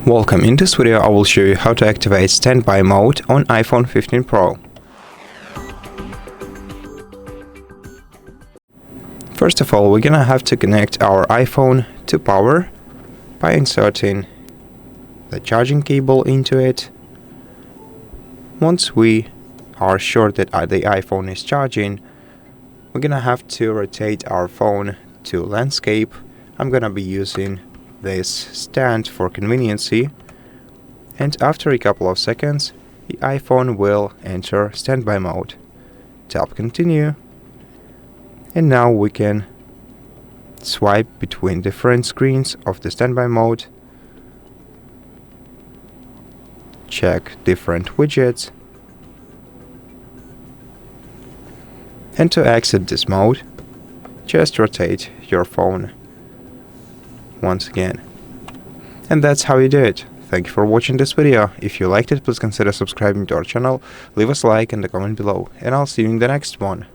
Welcome. In this video I will show you how to activate standby mode on iPhone 15 Pro. First of all, we're gonna have to connect our iPhone to power by inserting the charging cable into it. Once we are sure that the iPhone is charging, we're gonna have to rotate our phone to landscape. I'm gonna be using this stand for conveniency, and after a couple of seconds the iPhone will enter standby mode. Tap continue, and now we can swipe between different screens of the standby mode, check different widgets, and to exit this mode just rotate your phone once again. And that's how you do it. Thank you for watching this video. If you liked it, please consider subscribing to our channel, leave us a like and a comment below, and I'll see you in the next one.